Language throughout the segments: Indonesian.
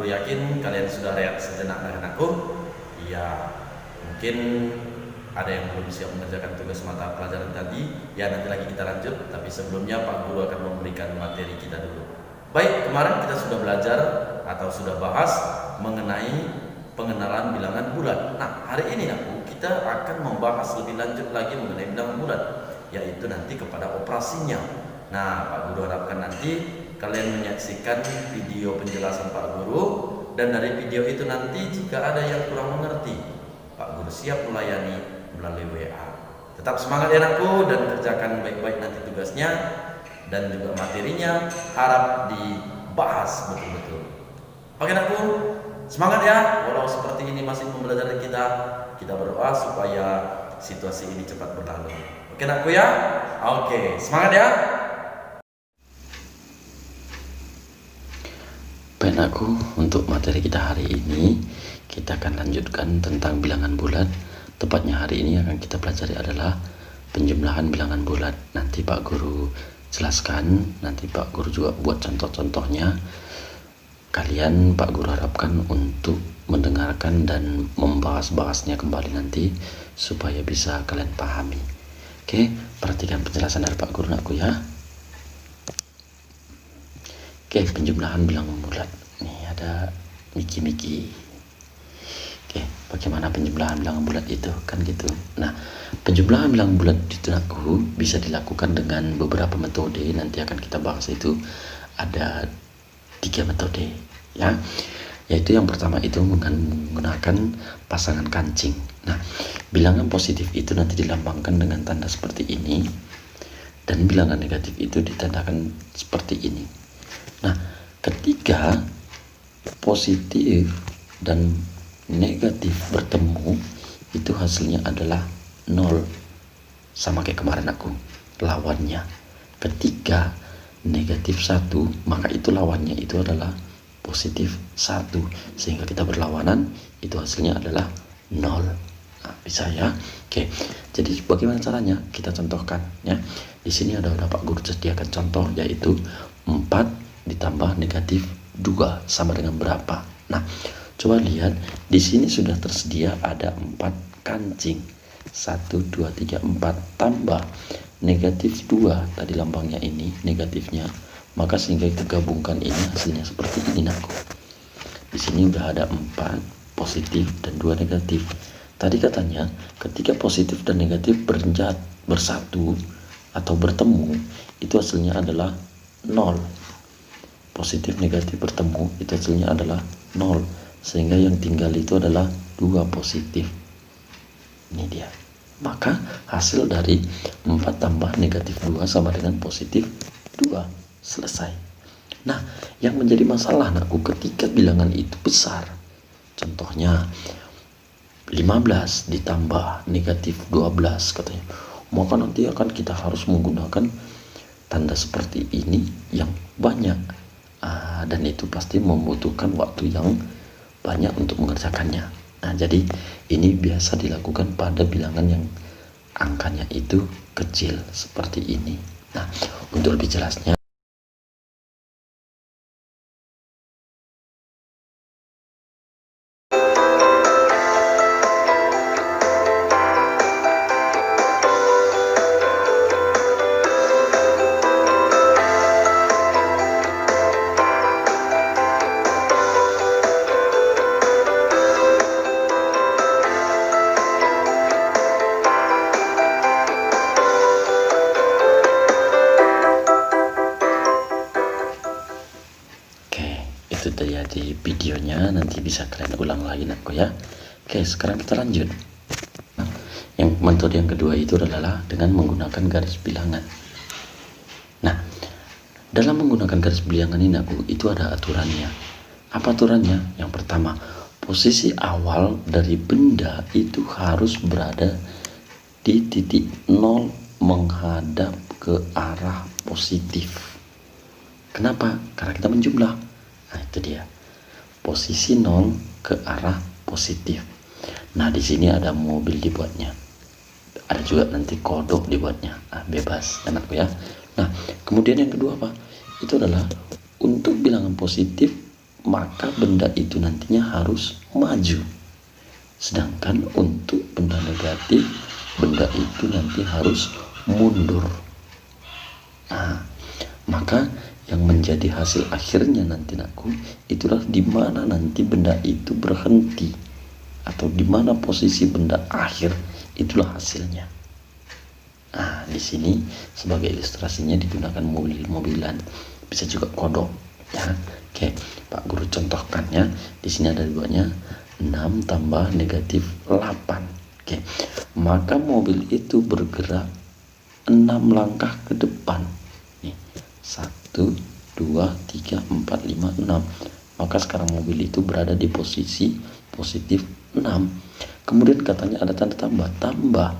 Guru yakin kalian sudah rehat sejenak dengan aku. Ya, mungkin ada yang belum siap mengerjakan tugas mata pelajaran tadi. Ya, nanti lagi kita lanjut. Tapi sebelumnya Pak Guru akan memberikan materi kita dulu. Baik, kemarin kita sudah belajar atau sudah bahas mengenai pengenalan bilangan bulat. Nah, hari ini kita akan membahas lebih lanjut lagi mengenai bilangan bulat, yaitu nanti kepada operasinya. Nah, Pak Guru harapkan nanti kalian menyaksikan video penjelasan Pak Guru, dan dari video itu nanti jika ada yang kurang mengerti, Pak Guru siap melayani melalui WA. Tetap semangat ya anakku, dan kerjakan baik-baik nanti tugasnya dan juga materinya, harap dibahas betul-betul. Oke anakku, semangat ya. Walau seperti ini masih pembelajaran kita berdoa supaya situasi ini cepat berlalu. Oke anakku ya. Oke, semangat ya. Baik anakku, untuk materi kita hari ini kita akan lanjutkan tentang bilangan bulat. Tepatnya hari ini akan kita pelajari adalah penjumlahan bilangan bulat. Nanti Pak Guru jelaskan, nanti Pak Guru juga buat contoh-contohnya. Kalian Pak Guru harapkan untuk mendengarkan dan membahas-bahasnya kembali nanti supaya bisa kalian pahami. Oke, perhatikan penjelasan dari Pak Guru anakku ya. Oke, penjumlahan bilangan bulat. Nih ada Miki. Oke, bagaimana penjumlahan bilangan bulat itu? Kan gitu. Nah, penjumlahan bilangan bulat itu aku bisa dilakukan dengan beberapa metode. Nanti akan kita bahas itu. Ada 3 metode ya. Yaitu yang pertama itu menggunakan pasangan kancing. Nah, bilangan positif itu nanti dilambangkan dengan tanda seperti ini, dan bilangan negatif itu ditandakan seperti ini. Nah, ketika positif dan negatif bertemu, itu hasilnya adalah 0. Sama kayak kemarin aku, lawannya. Ketika negatif 1, maka itu lawannya itu adalah positif 1. Sehingga kita berlawanan, itu hasilnya adalah 0. Nah, bisa ya. Oke, jadi bagaimana caranya? Kita contohkan ya. Di sini ada Pak Guru sediakan contoh, yaitu 4 ditambah negatif 2 sama dengan berapa. Nah, coba lihat di sini sudah tersedia ada 4 kancing. 1 2 3 4 tambah negatif 2, tadi lambangnya ini negatifnya, maka sehingga kita gabungkan ini hasilnya seperti ini nakku. Di sini udah ada 4 positif dan 2 negatif. Tadi katanya ketika positif dan negatif bersatu atau bertemu, itu hasilnya adalah 0. Positif negatif bertemu, itu hasilnya adalah 0, sehingga yang tinggal itu adalah 2 positif. Ini dia. Maka hasil dari 4 tambah negatif 2 sama dengan positif 2. Selesai. Nah, yang menjadi masalah anakku ketika bilangan itu besar, contohnya 15 ditambah negatif 12 katanya, maka nanti akan kita harus menggunakan tanda seperti ini yang banyak. Dan itu pasti membutuhkan waktu yang banyak untuk mengerjakannya. Nah, jadi ini biasa dilakukan pada bilangan yang angkanya itu kecil seperti ini. Nah, untuk lebih jelasnya itu tadi videonya, nanti bisa kalian ulang lagi nakku ya. Oke, sekarang kita lanjut. Nah, yang metode yang kedua itu adalah dengan menggunakan garis bilangan. Nah, dalam menggunakan garis bilangan ini nakku, itu ada aturannya. Apa aturannya? Yang pertama, posisi awal dari benda itu harus berada di titik 0 menghadap ke arah positif. Kenapa? Karena kita menjumlah. Nah, itu dia. Posisi 0 ke arah positif. Nah, di sini ada mobil dibuatnya. Ada juga nanti kodok dibuatnya. Nah, bebas anakku ya. Nah, kemudian yang kedua apa? Itu adalah untuk bilangan positif maka benda itu nantinya harus maju. Sedangkan untuk benda negatif, benda itu nanti harus mundur. Nah, maka yang menjadi hasil akhirnya nanti aku itulah di mana nanti benda itu berhenti atau di mana posisi benda akhir, itulah hasilnya. Nah, di sini sebagai ilustrasinya digunakan mobil-mobilan, bisa juga kodok ya. Oke, Pak Guru contohkan ya. Di sini ada duanya 6 tambah negatif 8. Oke, maka mobil itu bergerak 6 langkah ke depan. Nih, 1, 2, 3, 4, 5, 6. Maka sekarang mobil itu berada di posisi positif 6. Kemudian katanya ada tanda tambah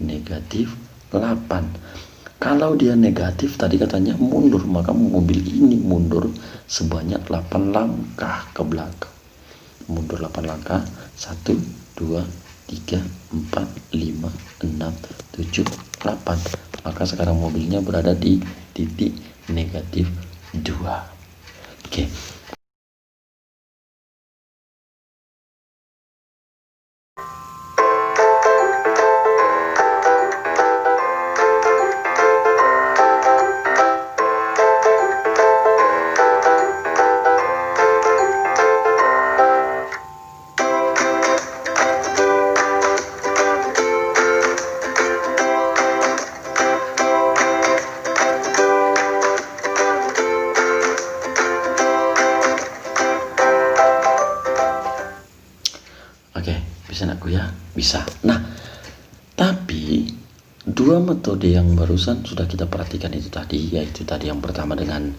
negatif 8. Kalau dia negatif tadi katanya mundur, maka mobil ini mundur sebanyak 8 langkah ke belakang. Mundur 8 langkah, 1, 2, 3, 4, 5, 6, 7, 8. Maka sekarang mobilnya berada di titik negatif 2. Oke. Oke, bisa aku ya? Bisa. Nah, tapi dua metode yang barusan sudah kita perhatikan itu tadi, yaitu tadi yang pertama dengan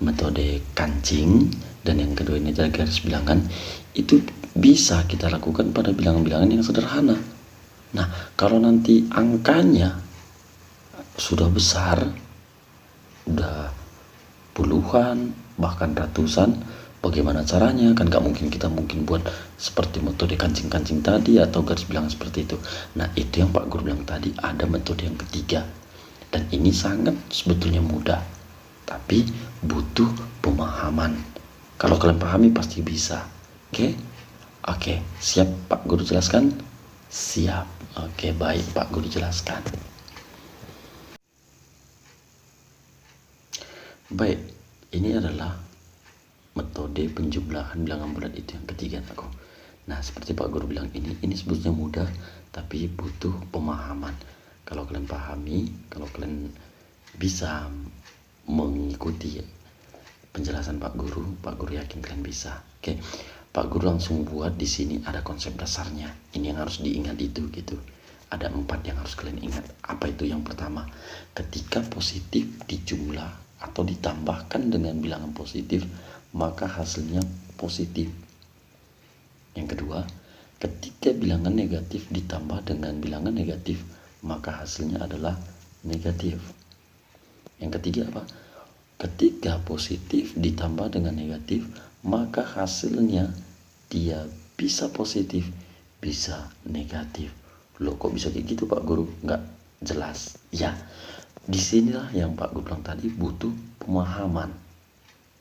metode kancing dan yang kedua ini adalah garis bilangan, itu bisa kita lakukan pada bilangan-bilangan yang sederhana. Nah, kalau nanti angkanya sudah besar, udah puluhan bahkan ratusan, bagaimana caranya? Kan gak mungkin kita buat seperti metode kancing-kancing tadi atau garis bilangan seperti itu. Nah, itu yang Pak Guru bilang tadi, ada metode yang ketiga, dan ini sangat sebetulnya mudah, tapi butuh pemahaman. Kalau kalian pahami pasti bisa. Oke, siap Pak Guru jelaskan? Siap. Oke, baik Pak Guru jelaskan. Baik, ini adalah metode penjumlahan bilangan bulat itu yang ketiga aku. Nah, seperti Pak Guru bilang ini sebetulnya mudah, tapi butuh pemahaman. Kalau kalian pahami, kalau kalian bisa mengikuti penjelasan Pak Guru yakin kalian bisa. Oke, Pak Guru langsung buat di sini ada konsep dasarnya. Ini yang harus diingat itu gitu. Ada 4 yang harus kalian ingat. Apa itu? Yang pertama, ketika positif dijumlah atau ditambahkan dengan bilangan positif, maka hasilnya positif. Yang kedua, ketika bilangan negatif ditambah dengan bilangan negatif, maka hasilnya adalah negatif. Yang ketiga apa? Ketika positif ditambah dengan negatif, maka hasilnya dia bisa positif, bisa negatif. Loh, kok bisa kayak gitu Pak Guru? Nggak jelas. Ya, disinilah yang Pak Guru bilang tadi, butuh pemahaman.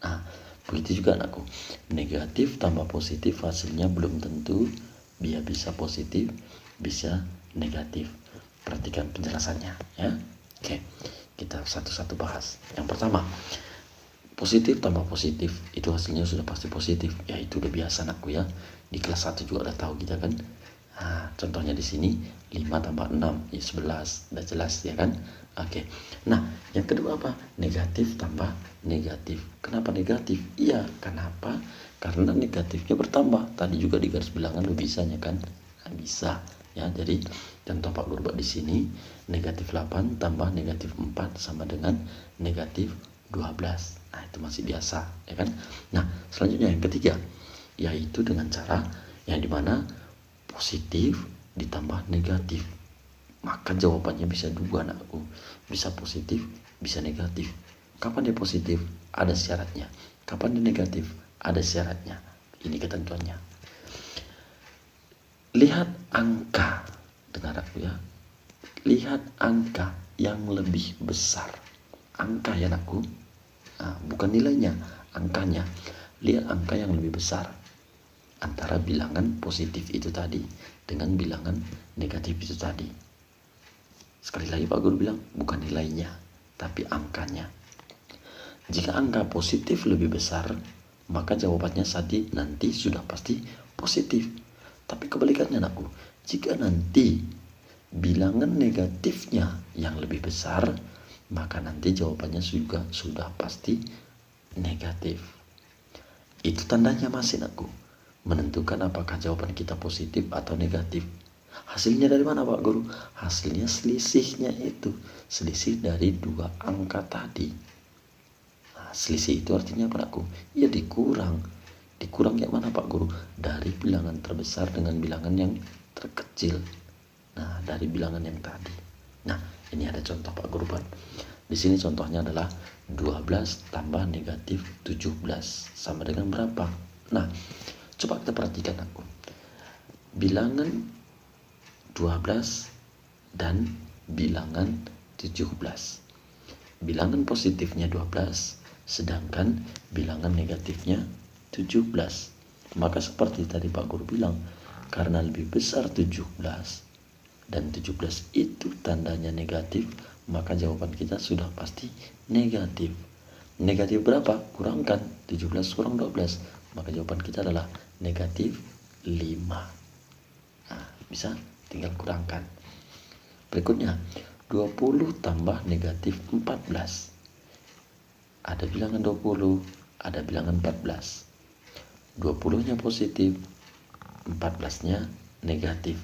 Nah, begitu juga anakku, negatif tambah positif hasilnya belum tentu dia bisa positif, bisa negatif. Perhatikan penjelasannya ya. Oke, kita satu-satu bahas. Yang pertama, positif tambah positif itu hasilnya sudah pasti positif. Ya, itu udah biasa anakku ya. Di kelas 1 juga udah tahu kita kan. Nah, contohnya di sini 5 tambah 6 ya 11, udah jelas ya kan. Oke. Nah, yang kedua apa? Negatif tambah negatif. Kenapa negatif? Iya, kenapa? Karena negatifnya bertambah. Tadi juga di garis bilangan lo bisanya kan? Nah, bisa ya. Jadi contoh Pak Guru buat di sini, negatif 8 tambah negatif 4 sama dengan negatif 12. Nah, itu masih biasa ya kan. Nah, selanjutnya yang ketiga, yaitu dengan cara yang dimana positif ditambah negatif. Maka jawabannya bisa 2 anakku, bisa positif, bisa negatif. Kapan dia positif? Ada syaratnya. Kapan dia negatif? Ada syaratnya. Ini ketentuannya. Lihat angka, dengar aku ya. Lihat angka yang lebih besar. Angka ya anakku. Nah, bukan nilainya, angkanya. lihat angka yang lebih besar antara bilangan positif itu tadi dengan bilangan negatif itu tadi. Sekali lagi Pak Guru bilang, bukan nilainya, tapi angkanya. Jika angka positif lebih besar, maka jawabannya nanti sudah pasti positif. Tapi kebalikannya anakku, jika nanti bilangan negatifnya yang lebih besar, maka nanti jawabannya juga sudah pasti negatif. Itu tandanya masih anakku, menentukan apakah jawaban kita positif atau negatif. Hasilnya dari mana Pak Guru? Hasilnya selisihnya itu, selisih dari dua angka tadi. Nah, selisih itu artinya apa anakku? Ya dikurang. Dikurang yang mana Pak Guru? Dari bilangan terbesar dengan bilangan yang terkecil. Nah, dari bilangan yang tadi. Nah, ini ada contoh Pak Guru Pak. Di sini contohnya adalah 12 tambah negatif 17 sama dengan berapa? Nah, coba kita perhatikan aku. Bilangan 12 dan bilangan 17. Bilangan positifnya 12, sedangkan bilangan negatifnya 17. Maka seperti tadi Pak Guru bilang, karena lebih besar 17 dan 17 itu tandanya negatif, maka jawaban kita sudah pasti negatif. Negatif berapa? Kurangkan 17 kurang 12, maka jawaban kita adalah negatif 5. Nah, bisa tinggal kurangkan. Berikutnya 20 tambah negatif 14. Ada bilangan 20, ada bilangan 14. 20-nya positif, 14-nya negatif.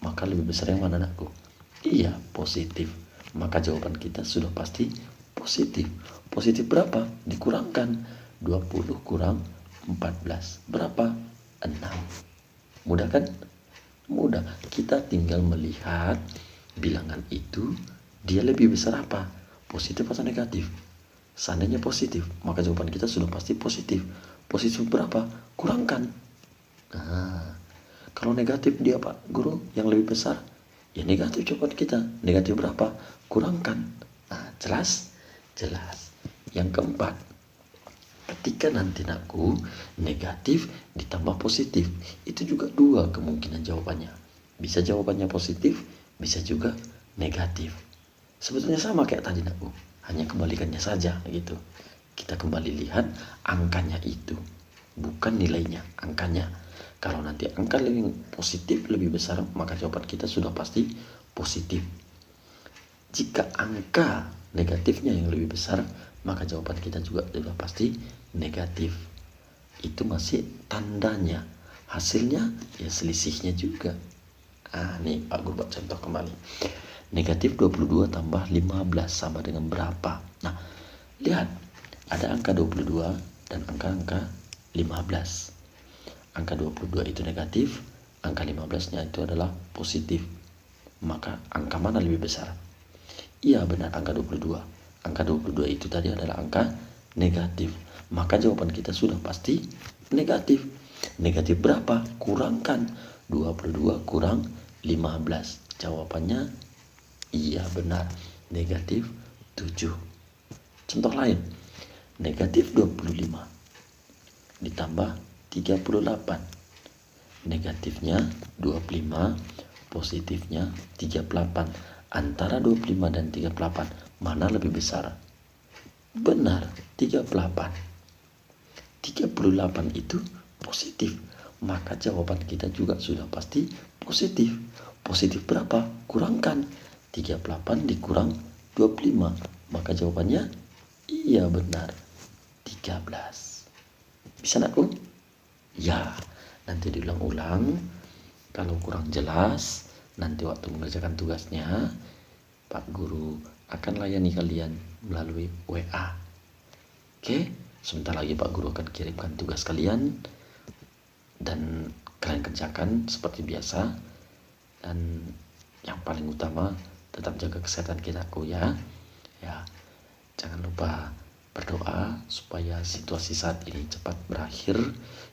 Maka lebih besar yang mana anakku? Iya, positif. Maka jawaban kita sudah pasti positif. Positif berapa? Dikurangkan 20 kurang 14. Berapa? 6. Mudah kan? Mudah. Kita tinggal melihat bilangan itu dia lebih besar apa? Positif atau negatif? Seandainya positif, maka jawaban kita sudah pasti positif. Positif berapa? Kurangkan. Nah, kalau negatif dia Pak Guru yang lebih besar, ya negatif jawaban kita. Negatif berapa? Kurangkan. Nah, jelas? Jelas. Yang keempat, ketika nanti anakku negatif ditambah positif, itu juga dua kemungkinan jawabannya. Bisa jawabannya positif, bisa juga negatif. Sebetulnya sama kayak tadi anakku, hanya kebalikannya saja gitu. Kita kembali lihat angkanya itu, bukan nilainya, angkanya. Kalau nanti angka lebih positif lebih besar, maka jawaban kita sudah pasti positif. Jika angka negatifnya yang lebih besar, maka jawaban kita juga sudah pasti negatif. Itu masih tandanya. Hasilnya ya selisihnya juga. Nah, nih Pak Guru buat contoh kembali. Negatif 22 tambah 15 sama dengan berapa? Nah, lihat. Ada angka 22 dan angka 15. Angka 22 itu negatif, angka 15-nya itu adalah positif. Maka angka mana lebih besar? Iya benar, angka 22. Angka 22 itu tadi adalah angka negatif. Maka jawaban kita sudah pasti negatif. Negatif berapa? Kurangkan 22 kurang 15. Jawabannya iya benar, negatif 7. Contoh lain, negatif 25 ditambah 38. Negatifnya 25, positifnya 38. Antara 25 dan 38, mana lebih besar? Benar, 38. 38 itu positif, maka jawaban kita juga sudah pasti positif. Positif berapa? Kurangkan 38 dikurang 25, maka jawabannya iya benar, 13. Bisa anakku? Ya, nanti diulang-ulang. Kalau kurang jelas, nanti waktu mengerjakan tugasnya, Pak Guru akan layani kalian melalui WA. Oke, sebentar lagi Pak Guru akan kirimkan tugas kalian dan kalian kerjakan seperti biasa. Dan yang paling utama, tetap jaga kesehatan kita ya. Ya, jangan lupa berdoa supaya situasi saat ini cepat berakhir,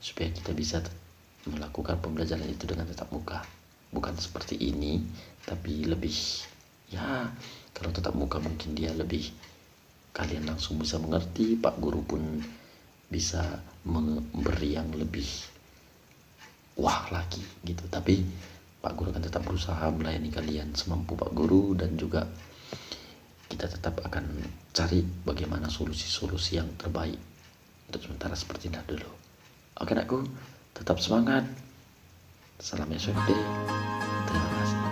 supaya kita bisa melakukan pembelajaran itu dengan tatap muka. Bukan seperti ini, tapi lebih, ya kalau tatap muka mungkin dia lebih, kalian langsung bisa mengerti, Pak Guru pun bisa memberi yang lebih wah lagi gitu. Tapi Pak Guru akan tetap berusaha melayani kalian semampu Pak Guru, dan juga kita tetap akan cari bagaimana solusi-solusi yang terbaik. Untuk sementara seperti itu dulu. Oke anakku, tetap semangat. Salam SFD. Terima kasih.